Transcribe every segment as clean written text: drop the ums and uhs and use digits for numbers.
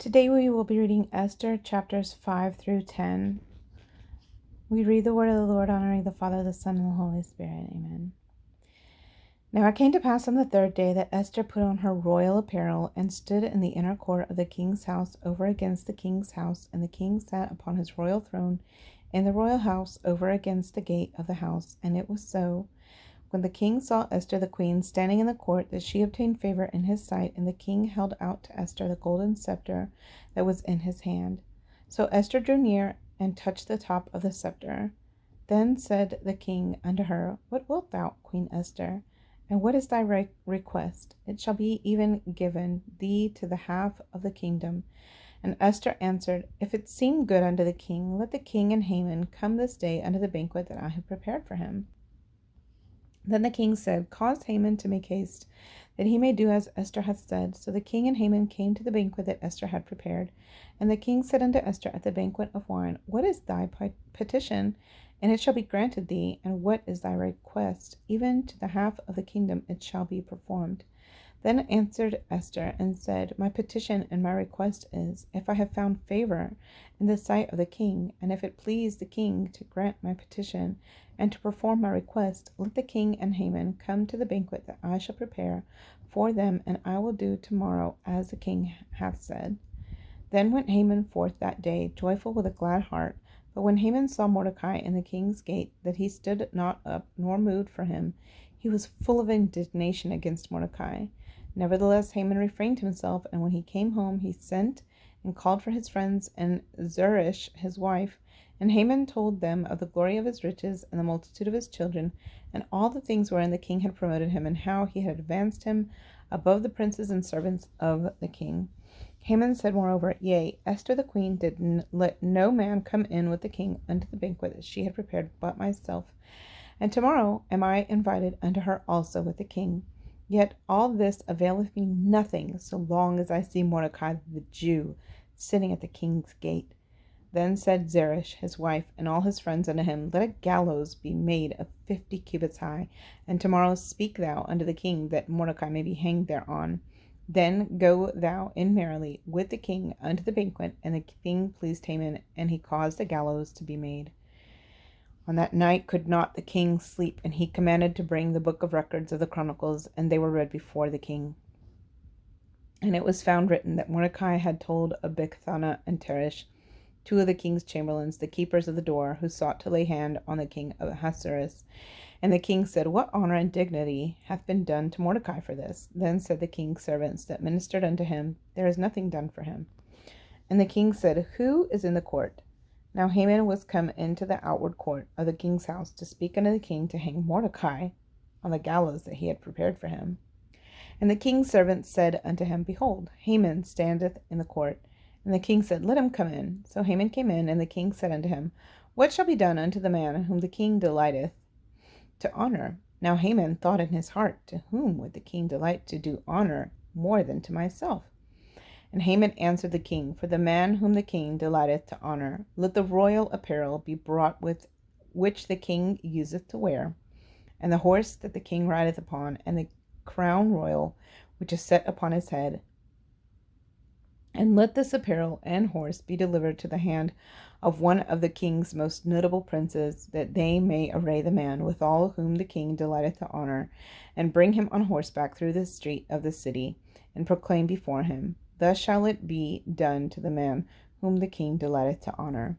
Today we will be reading Esther chapters 5 through 10. We read the word of the Lord, honoring the Father, the Son, and the Holy Spirit. Amen. Now it came to pass on the third day that Esther put on her royal apparel and stood in the inner court of the king's house over against the king's house, and the king sat upon his royal throne in the royal house over against the gate of the house. And it was so, when the king saw Esther the queen standing in the court, that she obtained favor in his sight, and the king held out to Esther the golden scepter that was in his hand. So Esther drew near and touched the top of the scepter. Then said the king unto her, What wilt thou, Queen Esther? And what is thy request? It shall be even given thee to the half of the kingdom. And Esther answered, If it seem good unto the king, let the king and Haman come this day unto the banquet that I have prepared for him. Then the king said, Cause Haman to make haste, that he may do as Esther hath said. So the king and Haman came to the banquet that Esther had prepared. And the king said unto Esther at the banquet of wine, What is thy petition? And it shall be granted thee. And what is thy request? Even to the half of the kingdom it shall be performed. Then answered Esther and said, My petition and my request is, if I have found favor in the sight of the king, and if it please the king to grant my petition and to perform my request, let the king and Haman come to the banquet that I shall prepare for them, and I will do tomorrow as the king hath said. Then went Haman forth that day, joyful with a glad heart. But when Haman saw Mordecai in the king's gate, that he stood not up nor moved for him, he was full of indignation against Mordecai. Nevertheless, Haman refrained himself, and when he came home, he sent and called for his friends and Zeresh his wife. And Haman told them of the glory of his riches and the multitude of his children, and all the things wherein the king had promoted him, and how he had advanced him above the princes and servants of the king. Haman said moreover, Yea, Esther the queen did let no man come in with the king unto the banquet that she had prepared but myself. And tomorrow am I invited unto her also with the king. Yet all this availeth me nothing, so long as I see Mordecai the Jew sitting at the king's gate. Then said Zeresh his wife and all his friends unto him, Let a gallows be made of 50 cubits high, and tomorrow speak thou unto the king, that Mordecai may be hanged thereon. Then go thou in merrily with the king unto the banquet. And the thing pleased Haman, and he caused a gallows to be made. On that night could not the king sleep, and he commanded to bring the book of records of the Chronicles, and they were read before the king. And it was found written that Mordecai had told Bigthana and Teresh, two of the king's chamberlains, the keepers of the door, who sought to lay hand on the king of Ahasuerus. And the king said, What honor and dignity hath been done to Mordecai for this? Then said the king's servants that ministered unto him, There is nothing done for him. And the king said, Who is in the court? Now Haman was come into the outward court of the king's house to speak unto the king to hang Mordecai on the gallows that he had prepared for him. And the king's servants said unto him, Behold, Haman standeth in the court. And the king said, Let him come in. So Haman came in, and the king said unto him, What shall be done unto the man whom the king delighteth to honor? Now Haman thought in his heart, To whom would the king delight to do honor more than to myself? And Haman answered the king, For the man whom the king delighteth to honor, let the royal apparel be brought with which the king useth to wear, and the horse that the king rideth upon, and the crown royal which is set upon his head. And let this apparel and horse be delivered to the hand of one of the king's most notable princes, that they may array the man withal whom the king delighteth to honor, and bring him on horseback through the street of the city, and proclaim before him, Thus shall it be done to the man whom the king delighteth to honor.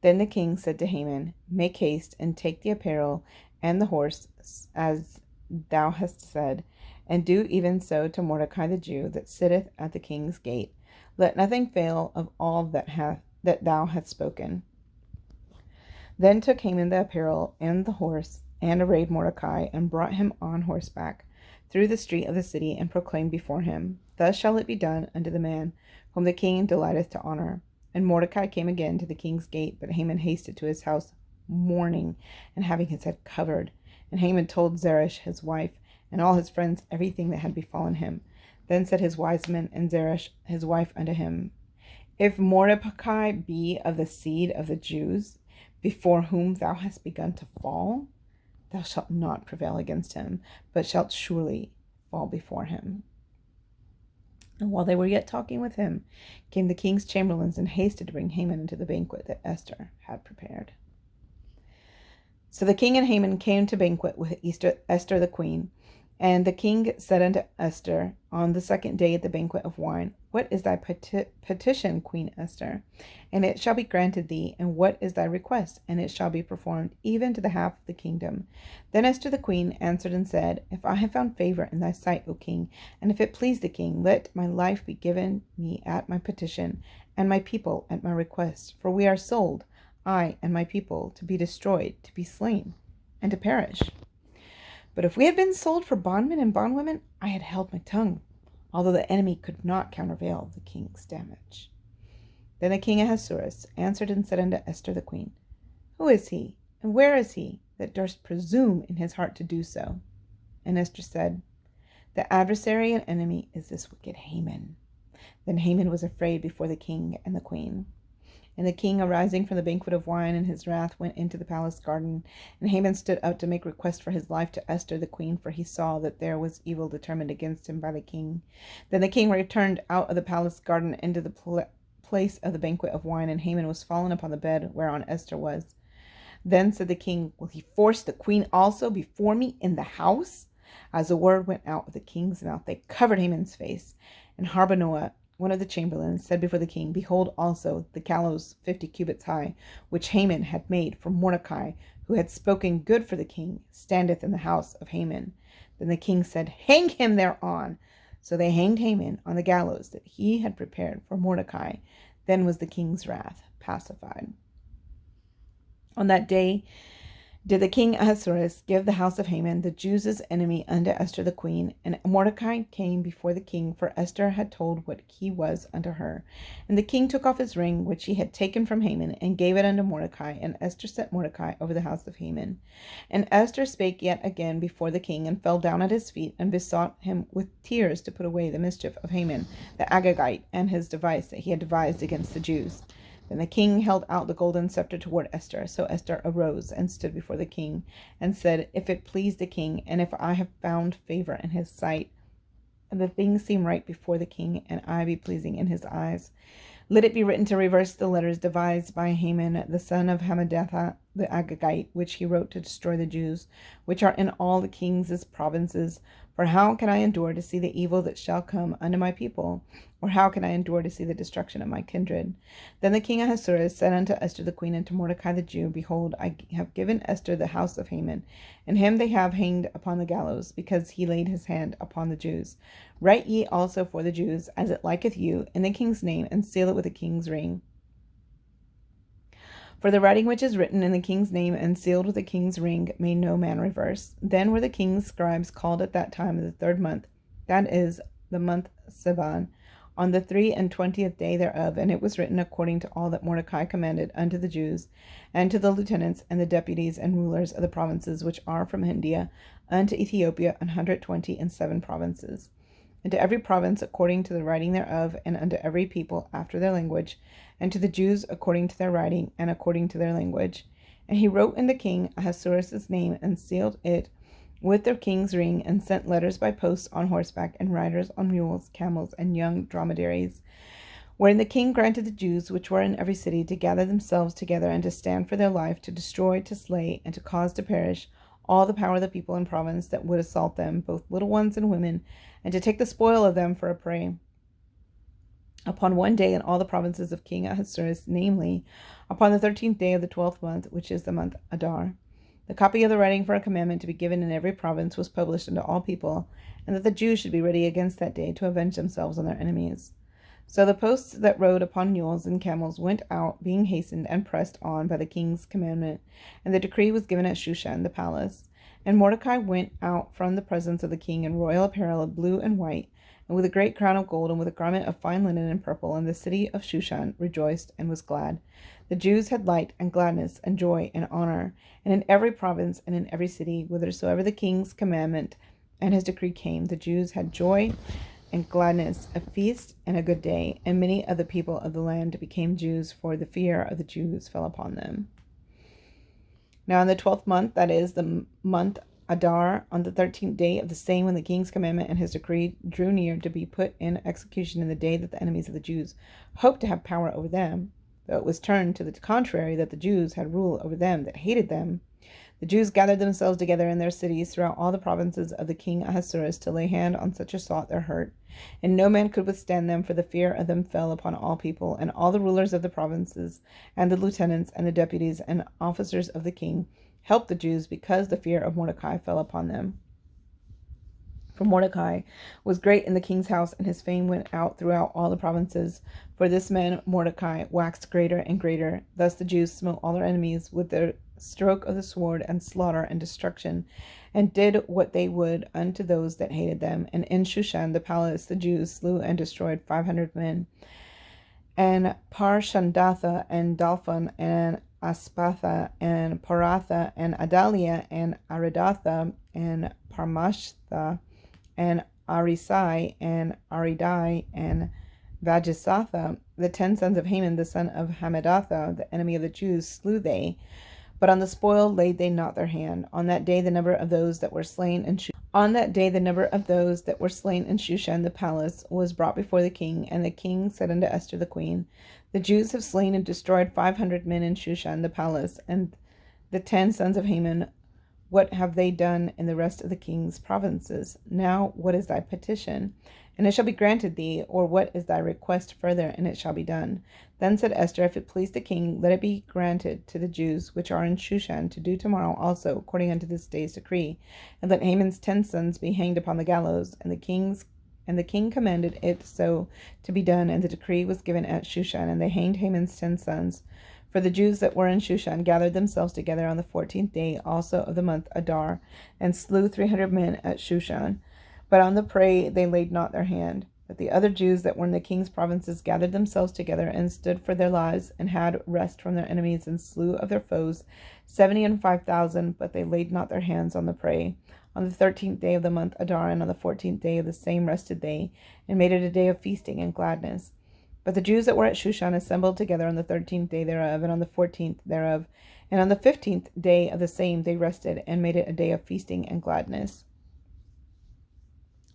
Then the king said to Haman, Make haste, and take the apparel and the horse, as thou hast said, and do even so to Mordecai the Jew, that sitteth at the king's gate. Let nothing fail of all that thou hast spoken. Then took Haman the apparel and the horse, and arrayed Mordecai, and brought him on horseback through the street of the city, and proclaimed before him, Thus shall it be done unto the man whom the king delighteth to honor. And Mordecai came again to the king's gate, but Haman hasted to his house mourning, and having his head covered. And Haman told Zeresh his wife and all his friends everything that had befallen him. Then said his wise men and Zeresh his wife unto him, If Mordecai be of the seed of the Jews, before whom thou hast begun to fall, thou shalt not prevail against him, but shalt surely fall before him. And while they were yet talking with him, came the king's chamberlains and hasted to bring Haman into the banquet that Esther had prepared. So the king and Haman came to banquet with Esther the queen. And the king said unto Esther on the second day at the banquet of wine, What is thy petition, Queen Esther? And it shall be granted thee. And what is thy request? And it shall be performed, even to the half of the kingdom. Then Esther the queen answered and said, If I have found favor in thy sight, O king, and if it please the king, let my life be given me at my petition, and my people at my request. For we are sold, I and my people, to be destroyed, to be slain, and to perish. But if we had been sold for bondmen and bondwomen, I had held my tongue, although the enemy could not countervail the king's damage. Then the king Ahasuerus answered and said unto Esther the queen, Who is he, and where is he, that durst presume in his heart to do so? And Esther said, The adversary and enemy is this wicked Haman. Then Haman was afraid before the king and the queen. And the king, arising from the banquet of wine in his wrath, went into the palace garden. And Haman stood up to make request for his life to Esther the queen, for he saw that there was evil determined against him by the king. Then the king returned out of the palace garden into the place of the banquet of wine, and Haman was fallen upon the bed whereon Esther was. Then said the king, Will he force the queen also before me in the house? As the word went out of the king's mouth, they covered Haman's face. And Harbanoah, one of the chamberlains, said before the king, Behold also the gallows 50 cubits high, which Haman had made for Mordecai, who had spoken good for the king, standeth in the house of Haman. Then the king said, Hang him thereon. So they hanged Haman on the gallows that he had prepared for Mordecai. Then was the king's wrath pacified. On that day did the king Ahasuerus give the house of Haman, the Jews' enemy, unto Esther the queen. And Mordecai came before the king, for Esther had told what he was unto her. And the king took off his ring, which he had taken from Haman, and gave it unto Mordecai. And Esther set Mordecai over the house of Haman. And Esther spake yet again before the king, and fell down at his feet, and besought him with tears to put away the mischief of Haman the Agagite, and his device that he had devised against the Jews. Then the king held out the golden scepter toward Esther. So Esther arose and stood before the king, and said, If it please the king, and if I have found favor in his sight, and the things seem right before the king, and I be pleasing in his eyes, let it be written to reverse the letters devised by Haman, the son of Hammedatha the Agagite, which he wrote to destroy the Jews, which are in all the king's provinces. For how can I endure to see the evil that shall come unto my people? Or how can I endure to see the destruction of my kindred? Then the king Ahasuerus said unto Esther the queen and to Mordecai the Jew, Behold, I have given Esther the house of Haman, and him they have hanged upon the gallows, because he laid his hand upon the Jews. Write ye also for the Jews, as it liketh you, in the king's name, and seal it with the king's ring. For the writing which is written in the king's name and sealed with the king's ring may no man reverse. Then were the king's scribes called at that time of the 3rd month, that is, the month Sivan, on the 23 day thereof, and it was written according to all that Mordecai commanded unto the Jews, and to the lieutenants and the deputies and rulers of the provinces which are from India unto Ethiopia, 127 provinces. And to every province according to the writing thereof, and unto every people after their language, and to the Jews according to their writing, and according to their language. And he wrote in the king Ahasuerus' name, and sealed it with the king's ring, and sent letters by posts on horseback, and riders on mules, camels, and young dromedaries, wherein the king granted the Jews which were in every city to gather themselves together, and to stand for their life, to destroy, to slay, and to cause to perish all the power of the people and province that would assault them, both little ones and women, and to take the spoil of them for a prey. Upon one day in all the provinces of King Ahasuerus, namely, upon the 13th day of the 12th month, which is the month Adar, the copy of the writing for a commandment to be given in every province was published unto all people, and that the Jews should be ready against that day to avenge themselves on their enemies. So the posts that rode upon mules and camels went out, being hastened and pressed on by the king's commandment, and the decree was given at Shushan the palace. And Mordecai went out from the presence of the king in royal apparel of blue and white, and with a great crown of gold, and with a garment of fine linen and purple. And the city of Shushan rejoiced and was glad. The Jews had light and gladness and joy and honor, and in every province and in every city, whithersoever the king's commandment and his decree came, the Jews had joy and gladness, a feast and a good day. And many of the people of the land became Jews, for the fear of the Jews fell upon them. Now in the 12th month, that is the month Adar, on the 13th day of the same, when the king's commandment and his decree drew near to be put in execution in the day that the enemies of the Jews hoped to have power over them, though it was turned to the contrary, that the Jews had rule over them that hated them, the Jews gathered themselves together in their cities throughout all the provinces of the king Ahasuerus to lay hand on such as sought their hurt. And no man could withstand them, for the fear of them fell upon all people, and all the rulers of the provinces, and the lieutenants, and the deputies, and officers of the king helped the Jews, because the fear of Mordecai fell upon them. For Mordecai was great in the king's house, and his fame went out throughout all the provinces. For this man Mordecai waxed greater and greater. Thus the Jews smote all their enemies with the stroke of the sword, and slaughter and destruction, and did what they would unto those that hated them. And in Shushan the palace the Jews slew and destroyed 500 men. And Parshandatha, and Dalphon, and Aspatha, and Paratha, and Adalia, and Aridatha, and Parmashtha, and Arisai, and Aridai, and Vajisatha, the 10 sons of Haman, the son of Hammedatha, the enemy of the Jews, slew they. But on the spoil laid they not their hand. On that day the number of those that were slain in Shushan the palace was brought before the king, and the king said unto Esther the queen, The Jews have slain and destroyed 500 men in Shushan the palace, and the 10 sons of Haman. What have they done in the rest of the king's provinces? Now what is thy petition? And it shall be granted thee, or what is thy request further, and it shall be done. Then said Esther, If it please the king, let it be granted to the Jews which are in Shushan to do tomorrow also, according unto this day's decree, and let Haman's 10 sons be hanged upon the gallows. And the king commanded it so to be done, and the decree was given at Shushan, and they hanged Haman's 10 sons. For the Jews that were in Shushan gathered themselves together on the 14th day also of the month Adar, and slew 300 men at Shushan. But on the prey they laid not their hand. But the other Jews that were in the king's provinces gathered themselves together, and stood for their lives, and had rest from their enemies, and slew of their foes 75,000, but they laid not their hands on the prey. On the 13th day of the month Adar, and on the 14th day of the same rested they, and made it a day of feasting and gladness. But the Jews that were at Shushan assembled together on the 13th day thereof, and on the 14th thereof, and on the 15th day of the same they rested, and made it a day of feasting and gladness.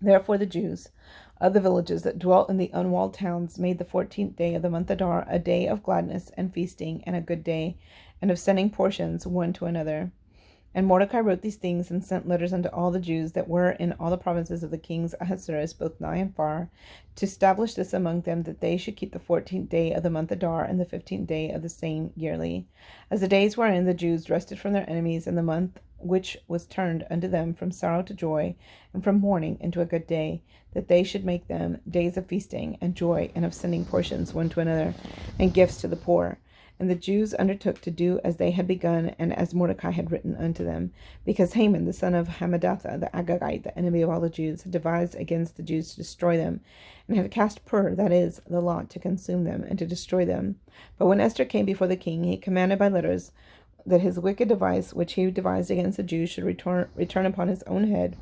Therefore the Jews of the villages that dwelt in the unwalled towns made the 14th day of the month Adar a day of gladness and feasting, and a good day, and of sending portions one to another. And Mordecai wrote these things, and sent letters unto all the Jews that were in all the provinces of the kings Ahasuerus, both nigh and far, to establish this among them, that they should keep the 14th day of the month Adar, and the 15th day of the same yearly, as the days wherein the Jews rested from their enemies, and the month which was turned unto them from sorrow to joy, and from mourning into a good day, that they should make them days of feasting and joy, and of sending portions one to another, and gifts to the poor. And the Jews undertook to do as they had begun, and as Mordecai had written unto them, because Haman the son of Hammedatha the Agagite, the enemy of all the Jews, had devised against the Jews to destroy them, and had cast pur, that is, the lot, to consume them, and to destroy them. But when Esther came before the king, he commanded by letters that his wicked device which he devised against the Jews should return upon his own head,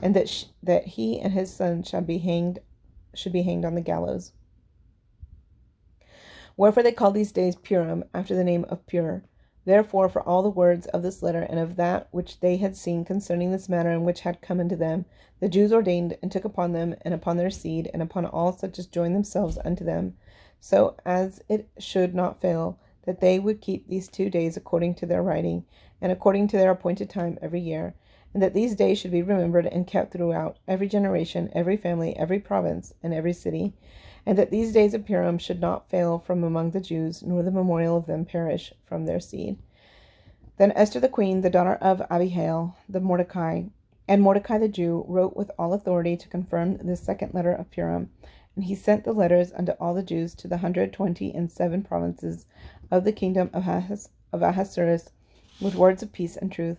and that he and his son should be hanged on the gallows. Wherefore they called these days Purim, after the name of Pur. Therefore, for all the words of this letter, and of that which they had seen concerning this matter, and which had come unto them, the Jews ordained and took upon them, and upon their seed, and upon all such as joined themselves unto them, so as it should not fail, that they would keep these 2 days according to their writing, and according to their appointed time every year, and that these days should be remembered and kept throughout every generation, every family, every province, and every city, and that these days of Purim should not fail from among the Jews, nor the memorial of them perish from their seed. Then Esther the queen, the daughter of Abihail, and Mordecai the Jew, wrote with all authority to confirm this second letter of Purim, and he sent the letters unto all the Jews to the 127 provinces of the kingdom of Ahasuerus, with words of peace and truth,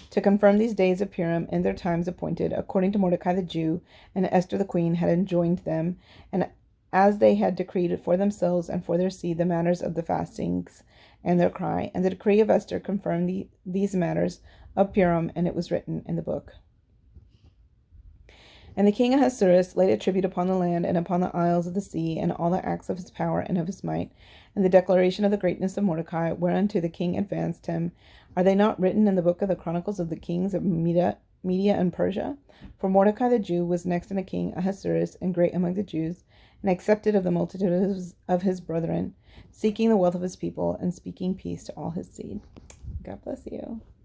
to confirm these days of Purim in their times appointed, according to Mordecai the Jew and Esther the queen had enjoined them, and as they had decreed for themselves and for their seed the matters of the fastings and their cry. And the decree of Esther confirmed these matters of Purim, and it was written in the book. And the king Ahasuerus laid a tribute upon the land and upon the isles of the sea, and all the acts of his power and of his might, and the declaration of the greatness of Mordecai, whereunto the king advanced him. Are they not written in the book of the Chronicles of the kings of Media Media and Persia. For Mordecai the Jew was next in the king Ahasuerus, and great among the Jews, and accepted of the multitude of his brethren, seeking the wealth of his people, and speaking peace to all his seed. God bless you.